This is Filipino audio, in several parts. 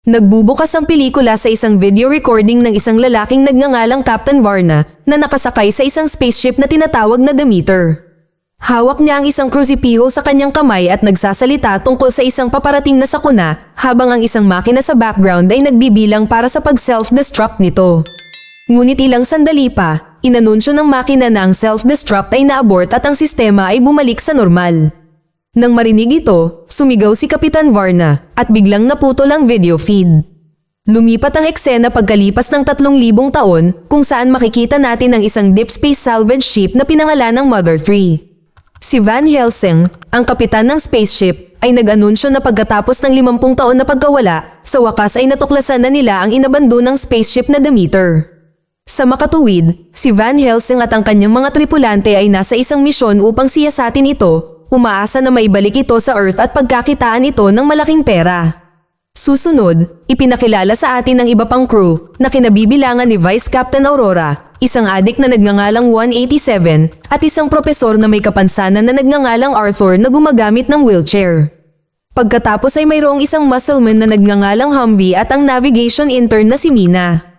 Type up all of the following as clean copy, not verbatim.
Nagbubukas ang pelikula sa isang video recording ng isang lalaking nagngangalang Captain Varna na nakasakay sa isang spaceship na tinatawag na Demeter. Hawak niya ang isang krusipiho sa kanyang kamay at nagsasalita tungkol sa isang paparating na sakuna habang ang isang makina sa background ay nagbibilang para sa pag-self-destruct nito. Ngunit ilang sandali pa, inanunsyo ng makina na ang self-destruct ay na-abort at ang sistema ay bumalik sa normal. Nang marinig ito, sumigaw si Kapitan Varna at biglang naputol ang video feed. Lumipat ang eksena pagkalipas ng 3,000 taon kung saan makikita natin ang isang deep space salvage ship na pinangalan ng Mother 3. Si Van Helsing, ang kapitan ng spaceship, ay nag-anunsyo na pagkatapos ng 50 taon na pagkawala, sa wakas ay natuklasan na nila ang inabandonang spaceship na Demeter. Sa makatuwid, si Van Helsing at ang kanyang mga tripulante ay nasa isang misyon upang siyasatin ito, umaasa na maibalik ito sa Earth at pagkakitaan ito ng malaking pera. Susunod, ipinakilala sa atin ng iba pang crew na kinabibilangan ni Vice Captain Aurora, isang adik na nagngangalang 187 at isang propesor na may kapansanan na nagngangalang Arthur na gumagamit ng wheelchair. Pagkatapos ay mayroong isang muscleman na nagngangalang Humvee at ang navigation intern na si Mina.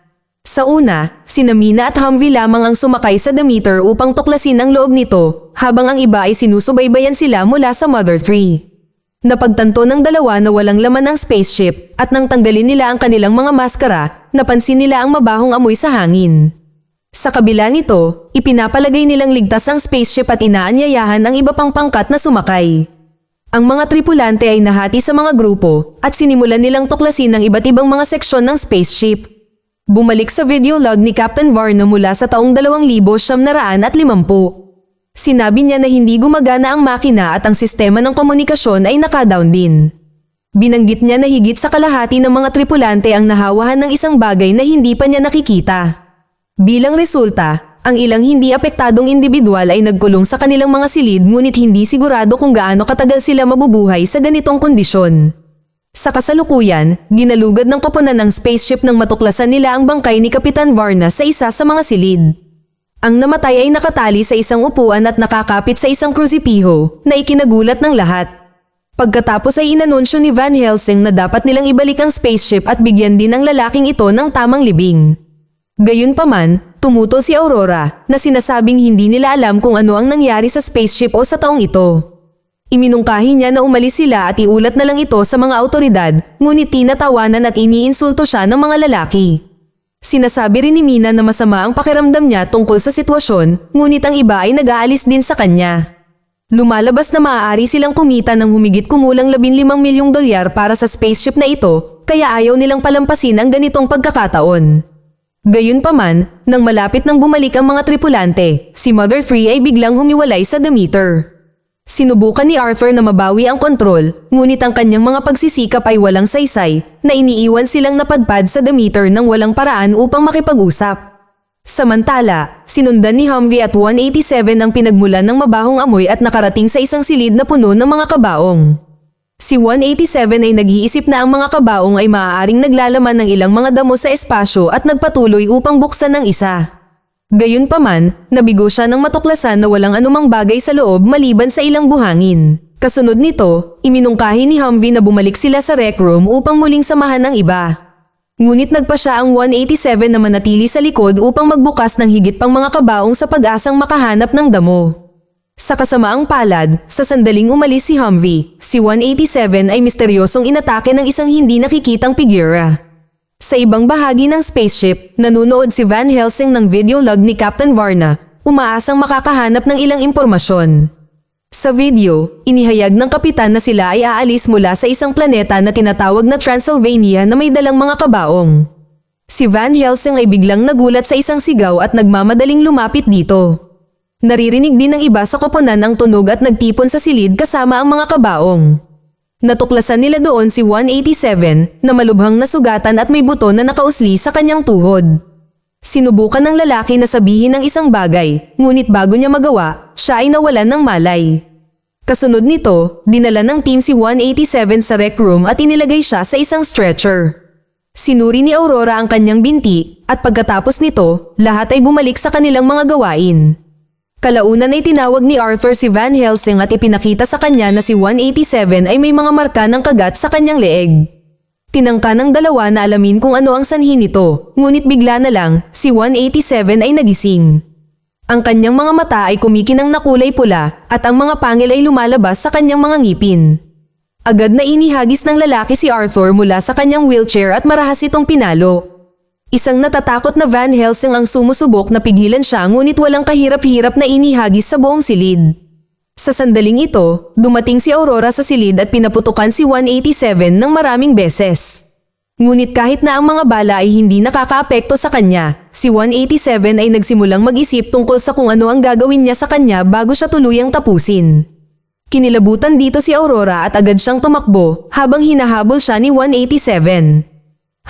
Sa una, sina Mina at Humvee lamang ang sumakay sa Demeter upang tuklasin ang loob nito, habang ang iba ay sinusubaybayan sila mula sa Mother 3. Napagtanto ng dalawa na walang laman ang spaceship at nang tanggalin nila ang kanilang mga maskara, napansin nila ang mabahong amoy sa hangin. Sa kabila nito, ipinapalagay nilang ligtas ang spaceship at inaanyayahan ang iba pang pangkat na sumakay. Ang mga tripulante ay nahati sa mga grupo at sinimulan nilang tuklasin ang iba't ibang mga seksyon ng spaceship. Bumalik sa video log ni Captain Varna mula sa taong 2,950. Sinabi niya na hindi gumagana ang makina at ang sistema ng komunikasyon ay nakadown din. Binanggit niya na higit sa kalahati ng mga tripulante ang nahawahan ng isang bagay na hindi pa niya nakikita. Bilang resulta, ang ilang hindi apektadong individual ay nagkulong sa kanilang mga silid ngunit hindi sigurado kung gaano katagal sila mabubuhay sa ganitong kondisyon. Sa kasalukuyan, ginalugad ng koponan ng spaceship nang matuklasan nila ang bangkay ni Kapitan Varna sa isa sa mga silid. Ang namatay ay nakatali sa isang upuan at nakakapit sa isang krusipiho na ikinagulat ng lahat. Pagkatapos ay inanunsyo ni Van Helsing na dapat nilang ibalik ang spaceship at bigyan din ang lalaking ito ng tamang libing. Gayunpaman, tumutol si Aurora na sinasabing hindi nila alam kung ano ang nangyari sa spaceship o sa taong ito. Iminungkahi niya na umalis sila at iulat na lang ito sa mga awtoridad, ngunit tinatawanan at iniinsulto siya ng mga lalaki. Sinasabi rin ni Mina na masama ang pakiramdam niya tungkol sa sitwasyon, ngunit ang iba ay nag-aalis din sa kanya. Lumalabas na maaari silang kumita ng humigit kumulang $15 milyong para sa spaceship na ito, kaya ayaw nilang palampasin ang ganitong pagkakataon. Gayunpaman, nang malapit nang bumalik ang mga tripulante, si Mother 3 ay biglang humiwalay sa Demeter. Sinubukan ni Arthur na mabawi ang kontrol, ngunit ang kanyang mga pagsisikap ay walang saysay, na iniiwan silang napadpad sa Demeter nang walang paraan upang makipag-usap. Samantala, sinundan ni Humvee at 187 ang pinagmulan ng mabahong amoy at nakarating sa isang silid na puno ng mga kabaong. Si 187 ay nag-iisip na ang mga kabaong ay maaaring naglalaman ng ilang mga damo sa espasyo at nagpatuloy upang buksan ng isa. Gayunpaman, nabigo siya nang matuklasan na walang anumang bagay sa loob maliban sa ilang buhangin. Kasunod nito, iminungkahi ni Humvee na bumalik sila sa rec room upang muling samahan ng iba. Ngunit nagpa siya ang 187 na manatili sa likod upang magbukas ng higit pang mga kabaong sa pag-asang makahanap ng damo. Sa kasamaang palad, sa sandaling umalis si Humvee, si 187 ay misteryosong inatake ng isang hindi nakikitang figura. Sa ibang bahagi ng spaceship, nanunood si Van Helsing ng video log ni Captain Varna, umaasang makakahanap ng ilang impormasyon. Sa video, inihayag ng kapitan na sila ay aalis mula sa isang planeta na tinatawag na Transylvania na may dalang mga kabaong. Si Van Helsing ay biglang nagulat sa isang sigaw at nagmamadaling lumapit dito. Naririnig din ng iba sa koponan ang tunog at nagtipon sa silid kasama ang mga kabaong. Natuklasan nila doon si 187 na malubhang nasugatan at may buto na nakausli sa kanyang tuhod. Sinubukan ng lalaki na sabihin ng isang bagay, ngunit bago niya magawa, siya ay nawalan ng malay. Kasunod nito, dinala ng team si 187 sa rec room at inilagay siya sa isang stretcher. Sinuri ni Aurora ang kanyang binti at pagkatapos nito, lahat ay bumalik sa kanilang mga gawain. Kalaunan ay tinawag ni Arthur si Van Helsing at ipinakita sa kanya na si 187 ay may mga marka ng kagat sa kanyang leeg. Tinangka ng dalawa na alamin kung ano ang sanhi nito, ngunit bigla na lang, si 187 ay nagising. Ang kanyang mga mata ay kumikinang na kulay pula at ang mga pangil ay lumalabas sa kanyang mga ngipin. Agad na inihagis ng lalaki si Arthur mula sa kanyang wheelchair at marahas itong pinalo. Isang natatakot na Van Helsing ang sumusubok na pigilan siya ngunit walang kahirap-hirap na inihagis sa buong silid. Sa sandaling ito, dumating si Aurora sa silid at pinaputukan si 187 ng maraming beses. Ngunit kahit na ang mga bala ay hindi nakakaapekto sa kanya, si 187 ay nagsimulang mag-isip tungkol sa kung ano ang gagawin niya sa kanya bago siya tuluyang tapusin. Kinilabutan dito si Aurora at agad siyang tumakbo habang hinahabol siya ni 187.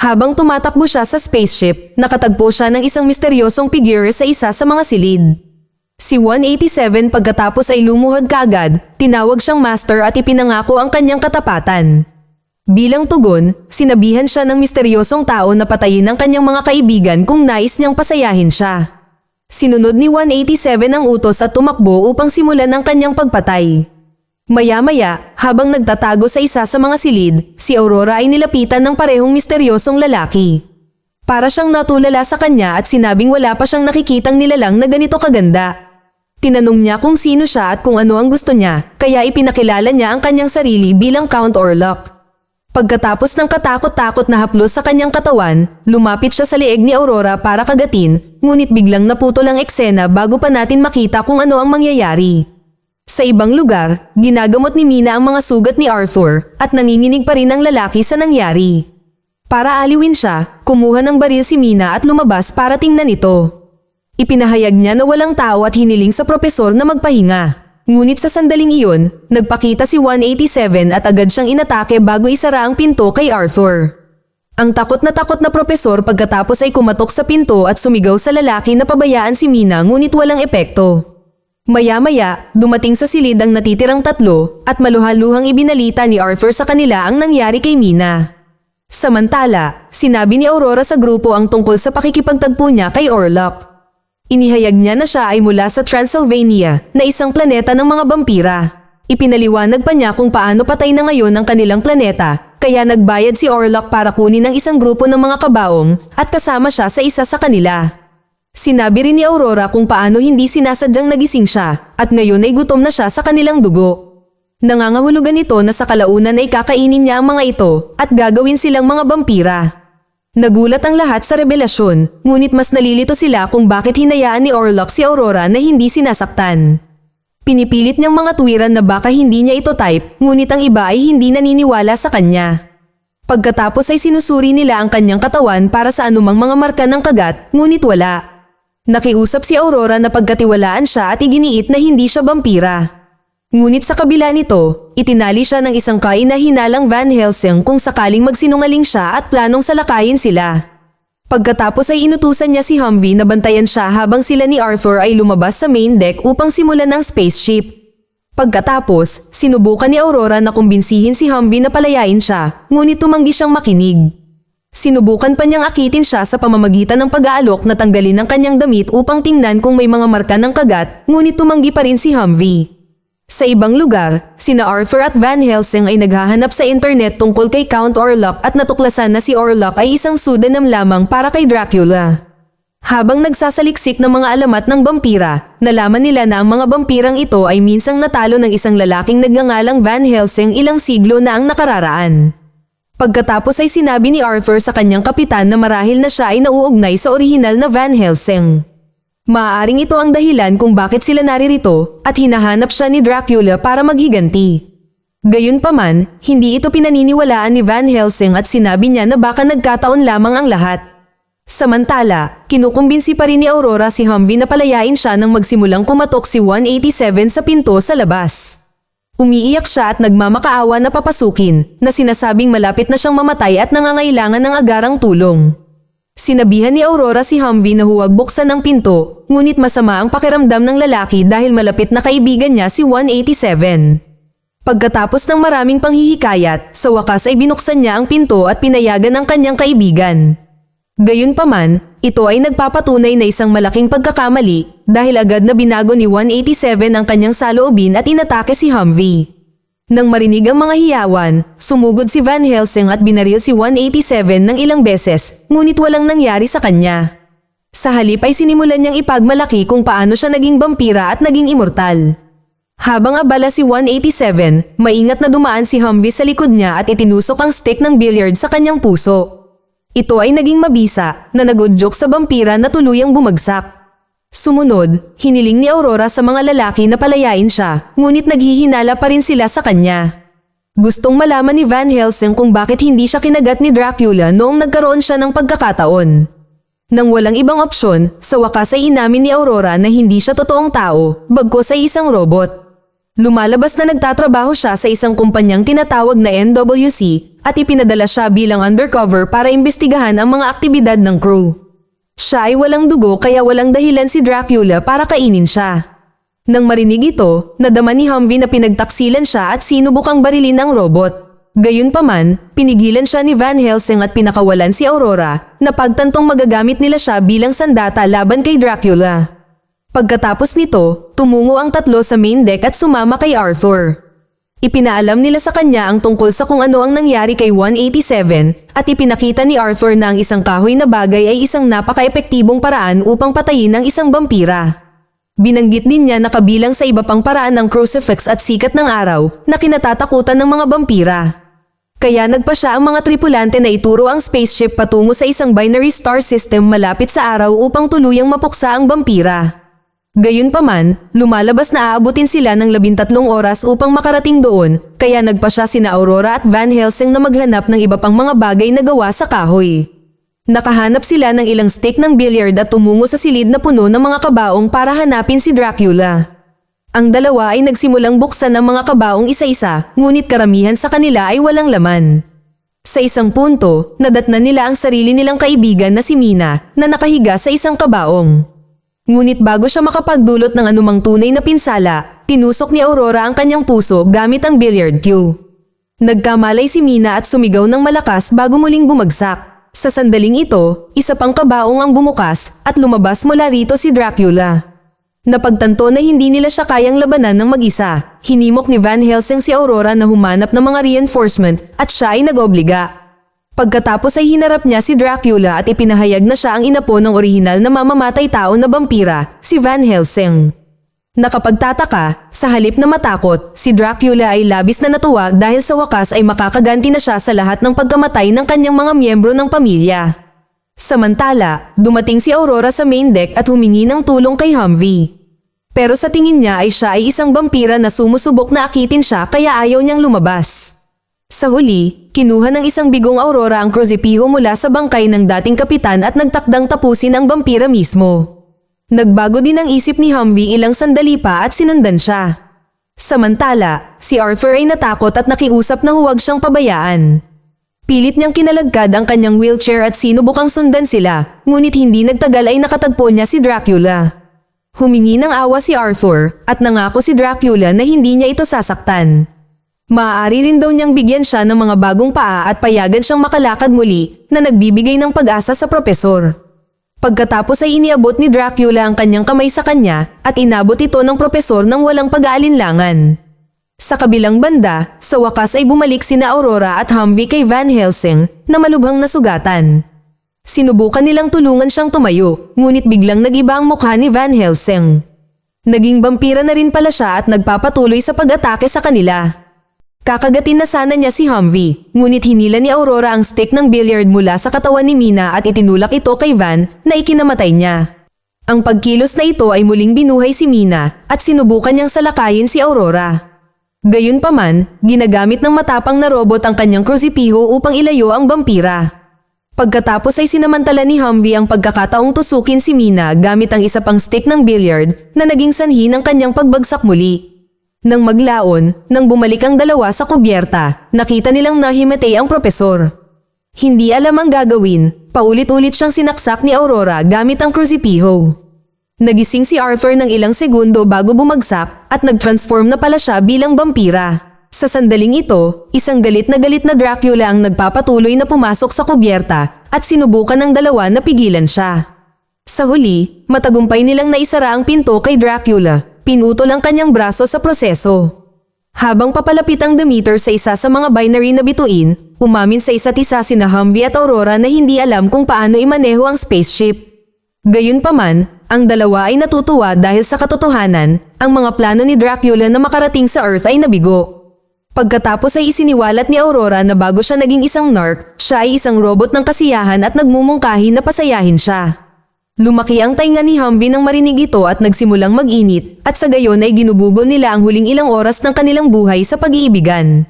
Habang tumatakbo siya sa spaceship, nakatagpo siya ng isang misteryosong figure sa isa sa mga silid. Si 187 pagkatapos ay lumuhod kaagad, tinawag siyang master at ipinangako ang kanyang katapatan. Bilang tugon, sinabihan siya ng misteryosong tao na patayin ang kanyang mga kaibigan kung nais niyang pasayahin siya. Sinunod ni 187 ang utos at tumakbo upang simulan ang kanyang pagpatay. Maya-maya, habang nagtatago sa isa sa mga silid, si Aurora ay nilapitan ng parehong misteryosong lalaki. Para siyang natulala sa kanya at sinabing wala pa siyang nakikitang nilalang na ganito kaganda. Tinanong niya kung sino siya at kung ano ang gusto niya, kaya ipinakilala niya ang kanyang sarili bilang Count Orlok. Pagkatapos ng katakot-takot na haplos sa kanyang katawan, lumapit siya sa leeg ni Aurora para kagatin, ngunit biglang naputol ang eksena bago pa natin makita kung ano ang mangyayari. Sa ibang lugar, ginagamot ni Mina ang mga sugat ni Arthur at nanginginig pa rin ang lalaki sa nangyari. Para aliwin siya, kumuha ng baril si Mina at lumabas para tingnan ito. Ipinahayag niya na walang tao at hiniling sa propesor na magpahinga. Ngunit sa sandaling iyon, nagpakita si 187 at agad siyang inatake bago isara ang pinto kay Arthur. Ang takot na propesor pagkatapos ay kumatok sa pinto at sumigaw sa lalaki na pabayaan si Mina ngunit walang epekto. Maya-maya, dumating sa silid ang natitirang tatlo at maluhaluhang ibinalita ni Arthur sa kanila ang nangyari kay Mina. Samantala, sinabi ni Aurora sa grupo ang tungkol sa pakikipagtagpo niya kay Orlok. Inihayag niya na siya ay mula sa Transylvania na isang planeta ng mga vampira. Ipinaliwanag pa niya kung paano patay na ngayon ang kanilang planeta, kaya nagbayad si Orlok para kunin ang isang grupo ng mga kabaong at kasama siya sa isa sa kanila. Sinabi rin ni Aurora kung paano hindi sinasadyang nagising siya at ngayon ay gutom na siya sa kanilang dugo. Nangangahulugan ito na sa kalaunan ay kakainin niya ang mga ito at gagawin silang mga vampira. Nagulat ang lahat sa revelasyon, ngunit mas nalilito sila kung bakit hinayaan ni Orlok si Aurora na hindi sinasaktan. Pinipilit niyang mga tuwiran na baka hindi niya ito type, ngunit ang iba ay hindi naniniwala sa kanya. Pagkatapos ay sinusuri nila ang kanyang katawan para sa anumang mga marka ng kagat, ngunit wala. Nakiusap si Aurora na pagkatiwalaan siya at iginiit na hindi siya vampira. Ngunit sa kabila nito, itinali siya ng isang kaina-hinalang Van Helsing kung sakaling magsinungaling siya at planong salakayin sila. Pagkatapos ay inutusan niya si Humvee na bantayan siya habang sila ni Arthur ay lumabas sa main deck upang simulan ang spaceship. Pagkatapos, sinubukan ni Aurora na kumbinsihin si Humvee na palayain siya, ngunit tumanggi siyang makinig. Sinubukan pa niyang akitin siya sa pamamagitan ng pag-aalok na tanggalin ang kanyang damit upang tingnan kung may mga marka ng kagat, ngunit tumanggi pa rin si Humvee. Sa ibang lugar, sina Arthur at Van Helsing ay naghahanap sa internet tungkol kay Count Orlok at natuklasan na si Orlok ay isang pseudonym lamang para kay Dracula. Habang nagsasaliksik ng mga alamat ng vampira, nalaman nila na ang mga vampirang ito ay minsang natalo ng isang lalaking nagngangalang Van Helsing ilang siglo na ang nakararaan. Pagkatapos ay sinabi ni Arthur sa kanyang kapitan na marahil na siya ay nauugnay sa orihinal na Van Helsing. Maaaring ito ang dahilan kung bakit sila naririto at hinahanap siya ni Dracula para maghiganti. Gayunpaman, hindi ito pinaniniwalaan ni Van Helsing at sinabi niya na baka nagkataon lamang ang lahat. Samantala, kinukumbinsi pa rin ni Aurora si Humvee na palayain siya nang magsimulang kumatok si 187 sa pinto sa labas. Umiiyak siya at nagmamakaawa na papasukin na sinasabing malapit na siyang mamatay at nangangailangan ng agarang tulong. Sinabihan ni Aurora si Humvee na huwag buksan ang pinto, ngunit masama ang pakiramdam ng lalaki dahil malapit na kaibigan niya si 187. Pagkatapos ng maraming panghihikayat, sa wakas ay binuksan niya ang pinto at pinayagan ang kanyang kaibigan. Gayunpaman, ito ay nagpapatunay na isang malaking pagkakamali dahil agad na binago ni 187 ang kanyang saloobin at inatake si Humvee. Nang marinig ang mga hiyawan, sumugod si Van Helsing at binaril si 187 ng ilang beses, ngunit walang nangyari sa kanya. Sa halip ay sinimulan niyang ipagmalaki kung paano siya naging vampira at naging immortal. Habang abala si 187, maingat na dumaan si Humvee sa likod niya at itinusok ang stick ng billiard sa kanyang puso. Ito ay naging mabisa na nagudyok sa vampira na tuluyang bumagsak. Sumunod, hiniling ni Aurora sa mga lalaki na palayain siya, ngunit naghihinala pa rin sila sa kanya. Gustong malaman ni Van Helsing kung bakit hindi siya kinagat ni Dracula noong nagkaroon siya ng pagkakataon. Nang walang ibang opsyon, sa wakas ay inamin ni Aurora na hindi siya totoong tao, bagkus ay isang robot. Lumalabas na nagtatrabaho siya sa isang kumpanyang tinatawag na NWC at ipinadala siya bilang undercover para imbestigahan ang mga aktibidad ng crew. Siya ay walang dugo kaya walang dahilan si Dracula para kainin siya. Nang marinig ito, nadama ni Humvee na pinagtaksilan siya at sinubukang barilin ang robot. Gayunpaman, pinigilan siya ni Van Helsing at pinakawalan si Aurora na pagtantong magagamit nila siya bilang sandata laban kay Dracula. Pagkatapos nito, tumungo ang tatlo sa main deck at sumama kay Arthur. Ipinaalam nila sa kanya ang tungkol sa kung ano ang nangyari kay 187 at ipinakita ni Arthur na ang isang kahoy na bagay ay isang napaka-epektibong paraan upang patayin ang isang vampira. Binanggit din niya na kabilang sa iba pang paraan ng crucifix at sikat ng araw na kinatatakutan ng mga vampira. Kaya nagpa siya ang mga tripulante na ituro ang spaceship patungo sa isang binary star system malapit sa araw upang tuluyang mapuksa ang vampira. Gayunpaman, lumalabas na aabutin sila ng 13 oras upang makarating doon, kaya nagpa siya sina Aurora at Van Helsing na maghanap ng iba pang mga bagay na gawa sa kahoy. Nakahanap sila ng ilang stick ng billiard at tumungo sa silid na puno ng mga kabaong para hanapin si Dracula. Ang dalawa ay nagsimulang buksan ang mga kabaong isa-isa, ngunit karamihan sa kanila ay walang laman. Sa isang punto, nadatnan nila ang sarili nilang kaibigan na si Mina na nakahiga sa isang kabaong. Ngunit bago siya makapagdulot ng anumang tunay na pinsala, tinusok ni Aurora ang kanyang puso gamit ang billiard cue. Nagkamalay si Mina at sumigaw ng malakas bago muling bumagsak. Sa sandaling ito, isa pang kabaong ang bumukas at lumabas mula rito si Dracula. Napagtanto na hindi nila siya kayang labanan ng mag-isa. Hinimok ni Van Helsing si Aurora na humanap ng mga reinforcement at siya ay nag-obliga. Pagkatapos ay hinarap niya si Dracula at ipinahayag na siya ang inapo ng orihinal na mamamatay tao na vampira, si Van Helsing. Nakapagtataka, sa halip na matakot, si Dracula ay labis na natuwa dahil sa wakas ay makakaganti na siya sa lahat ng pagkamatay ng kanyang mga miyembro ng pamilya. Samantala, dumating si Aurora sa main deck at humingi ng tulong kay Humvee. Pero sa tingin niya ay siya ay isang vampira na sumusubok na akitin siya kaya ayaw niyang lumabas. Sa huli, kinuha ng isang bigong Aurora ang krusipiho mula sa bangkay ng dating kapitan at nagtakdang tapusin ang vampira mismo. Nagbago din ang isip ni Humvee ilang sandali pa at sinundan siya. Samantala, si Arthur ay natakot at nakiusap na huwag siyang pabayaan. Pilit niyang kinalagkad ang kanyang wheelchair at sinubukang sundan sila, ngunit hindi nagtagal ay nakatagpo niya si Dracula. Humingi ng awa si Arthur at nangako si Dracula na hindi niya ito sasaktan. Maaari rin daw niyang bigyan siya ng mga bagong paa at payagan siyang makalakad muli na nagbibigay ng pag-asa sa propesor. Pagkatapos ay iniabot ni Dracula ang kanyang kamay sa kanya at inabot ito ng propesor ng walang pag-aalinlangan. Sa kabilang banda, sa wakas ay bumalik sina Aurora at Humvee kay Van Helsing na malubhang nasugatan. Sinubukan nilang tulungan siyang tumayo, ngunit biglang nag-iba ang mukha ni Van Helsing. Naging vampira na rin pala siya at nagpapatuloy sa pag-atake sa kanila. Kakagatin na sana niya si Humvee, ngunit hinila ni Aurora ang stick ng billiard mula sa katawan ni Mina at itinulak ito kay Van na ikinamatay niya. Ang pagkilos na ito ay muling binuhay si Mina at sinubukan niyang salakayin si Aurora. Gayunpaman, ginagamit ng matapang na robot ang kanyang krusipiho upang ilayo ang vampira. Pagkatapos ay sinamantala ni Humvee ang pagkakataong tusukin si Mina gamit ang isa pang stick ng billiard na naging sanhi ng kanyang pagbagsak muli. Nang maglaon, nang bumalik ang dalawa sa kubyerta, nakita nilang nahimatay ang propesor. Hindi alam ang gagawin, paulit-ulit siyang sinaksak ni Aurora gamit ang krusipiho. Nagising si Arthur ng ilang segundo bago bumagsak at nag-transform na pala siya bilang vampira. Sa sandaling ito, isang galit na Dracula ang nagpapatuloy na pumasok sa kubyerta at sinubukan ng dalawa na pigilan siya. Sa huli, matagumpay nilang naisara ang pinto kay Dracula. Pinutol ang kanyang braso sa proseso. Habang papalapit ang Demeter sa isa sa mga binary na bituin, umamin sa isa't isa sina Humvee at Aurora na hindi alam kung paano imaneho ang spaceship. Gayunpaman, ang dalawa ay natutuwa dahil sa katotohanan, ang mga plano ni Dracula na makarating sa Earth ay nabigo. Pagkatapos ay isiniwalat ni Aurora na bago siya naging isang narc, siya ay isang robot ng kasiyahan at nagmumungkahi na pasayahin siya. Lumaki ang tainga ni Humvee nang marinig ito at nagsimulang mag-init, at sa gayon ay ginugugol nila ang huling ilang oras ng kanilang buhay sa pag-iibigan.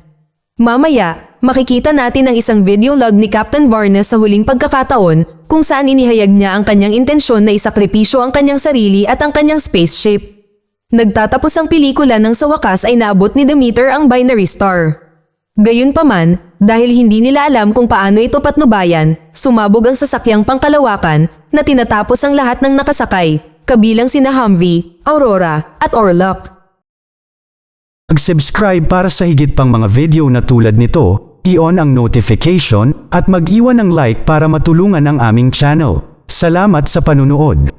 Mamaya, makikita natin ang isang video log ni Captain Varna sa huling pagkakataon kung saan inihayag niya ang kanyang intensyon na isakripisyo ang kanyang sarili at ang kanyang spaceship. Nagtatapos ang pelikula nang sa wakas ay naabot ni Demeter ang binary star. Gayunpaman, dahil hindi nila alam kung paano ito patnubayan, sumabog ang sasakyang pangkalawakan na tinatapos ang lahat ng nakasakay, kabilang sina Humvee, Aurora, at Orlok. Mag-subscribe para sa higit pang mga video na tulad nito, i-on ang notification at mag-iwan ng like para matulungan ang aming channel. Salamat sa panunood.